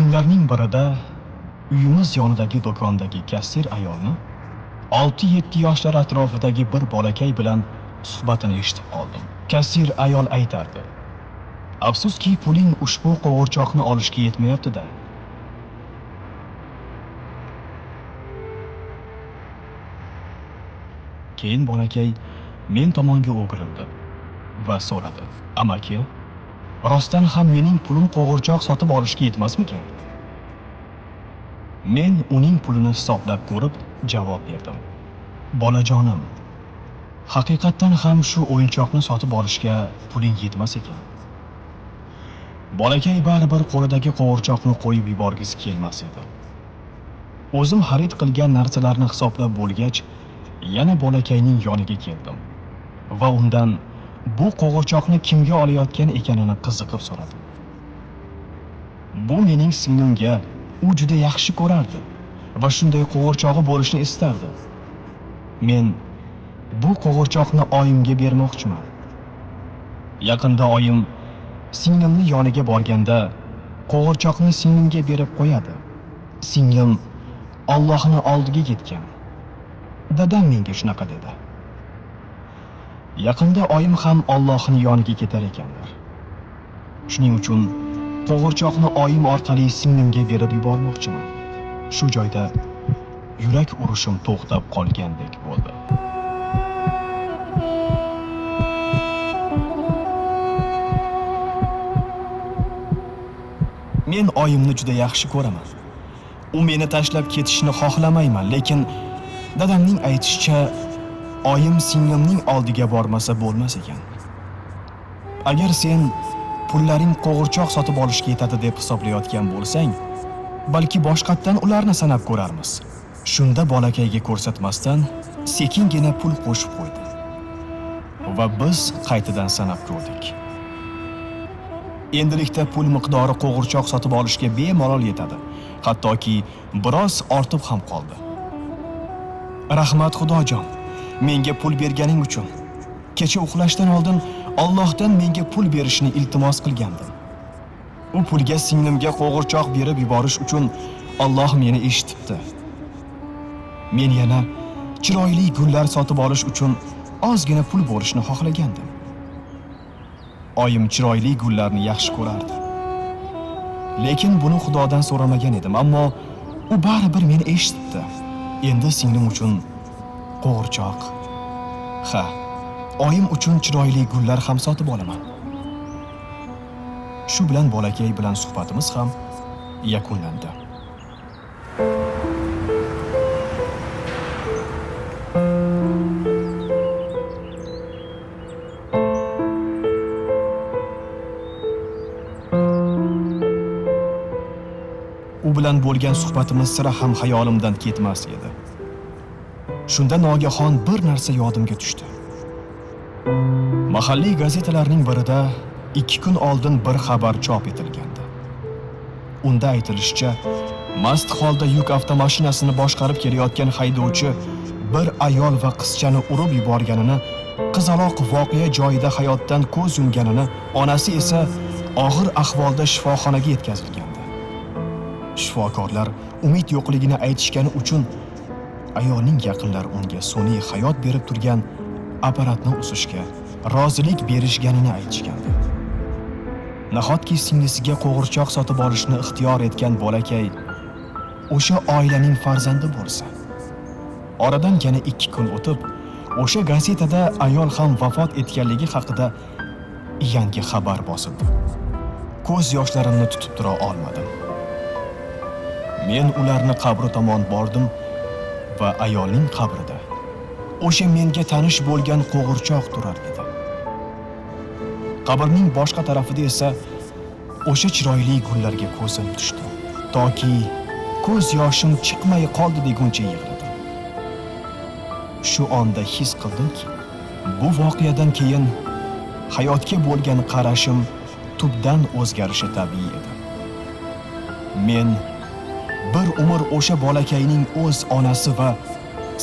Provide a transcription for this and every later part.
Kunlarning birida uyimiz yonidagi do'kondagi kassir ayolni 6-7 yoshlar atrofidagi bir bolakay bilan suhbatini eshitib qoldim. Kassir ayol aytardi: "Afsuski, puling ushbu qo'g'irchoqni olishga yetmayapti-da." Keyin bolakay men tomonga o'girildi va so'radi: "Amaki, rostdan ham mening pulim qo'g'irchoq sotib olishga yetmasmikan?" Men uning pulini hisoblab ko'rib javob berdim: "Bolajonim, haqiqatdan ham shu o'yinchoqni sotib olishga puling yetmas ekan." Bolakay baribir qo'lidagi qo'g'irchoqni qo'yib yuborgisi kelmas edi. O'zim xarid qilgan narsalarni hisoblab bo'lgach, yana bolakayning yoniga keldim va undan bu qo'g'irchoqni kimga olayotgan ekanini qiziqib so'radim. Bu mening singlimga, u juda yaxshi ko'rardi va shunday qo'g'irchog'i bo'lishni istardi. Men bu qo'g'irchoqni oyimga bermoqchiman. Yaqinda oyim singlimni yoniga borganda qo'g'irchoqni singlimga berib qo'yadi. Singlim Allohni oldiga ketgan. Dadam menga shunaqa dedi. Yaqinda oyim ham Allohning yoniga ketar ekanlar. Shuning uchun qo'g'irchoqni oyim orqali singlimga berib yubormoqchiman. Shu joyda yurak urishim to'xtab qolgandek bo'ldi. Men oyimni juda yaxshi ko'raman. U meni tashlab ketishni xohlamayman, lekin dadamning aytishicha, oyim singlimning oldiga bormasa bo'lmas ekan. Agar sen pullaring qo'g'irchoq sotib olishga yetadi deb hisoblayotgan bo'lsang, balki boshqatdan ularni sanab ko'rarmiz. Shunda bolakayga ko'rsatmasdan sekingina pul qo'shib qo'ydi va biz qaytadan sanab ko'rdik. Endilikda pul miqdori qo'g'irchoq sotib olishga bemalol yetadi. Hattoki biroz ortib ham qoldi. Rahmat Xudojon, menga pul berganing uchun. Kecha uxlashdan oldin Allohdan menga pul berishni iltimos qilgandim. U pulga singlimga qo'g'irchoq berib yuborish uchun Alloh meni eshitibdi. Men yana chiroyli gullar sotib olish uchun ozgina pul bo'lishni xohlagandim. Oyim chiroyli gullarni yaxshi ko'rardi. Lekin buni Xudodan so'ramagan edim, ammo u baribir meni eshitibdi. Endi singlim uchun qo'g'irchoq, ha, oyim uchun chiroyli gullar ham sotib olaman. Shu bilan bolakay bilan suhbatimiz ham yakunlandi. U bilan bo'lgan suhbatimiz sira ham xayolimdan ketmas edi. Shunda nogahon bir narsa yodimga tushdi. Mahalliy gazetalarning birida 2 kun oldin bir xabar chop etilgandi. Unda aytilishicha, mast holda yuk avtomashinasini boshqarib kelayotgan haydovchi bir ayol va qizchani urib yuborganini, qizaloq voqea joyida hayotdan ko'z yumganini, onasi esa og'ir ahvolda shifoxonaga yetkazilgandi. Shifokorlar umid yo'qligini aytishgani uchun ayolning yaqinlari unga sun'iy hayot berib turgan apparatni uzishga rozilik berishganini aytishgandi. Nahotki singlisiga qo'g'irchoq sotib olishni ixtiyor etgan bolakay o'sha oilaning farzandi bo'lsa. Oradan yana 2 kun o'tib, o'sha gazetada ayol ham vafot etganligi haqida yangi xabar bosildi. Ko'z yoshlarimni tutib tura olmadim. Men ularni qabri tomon bordim va ayolning qabrida o'sha menga tanish bo'lgan qo'g'irchoq turar edi. Qabrning boshqa tarafida esa o'sha chiroyli gullarga ko'zim tushdi. Toki ko'z yoshim chiqmay qoldi deguncha yig'ladim. Shu onda his qildimki, bu voqeadan keyin hayotga bo'lgan qarashim tubdan o'zgarishi tabiiy edi. Men bir umr o'sha bolakayning o'z onasi va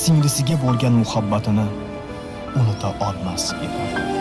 singlisiga bo'lgan muhabbatini unuta olmas edim.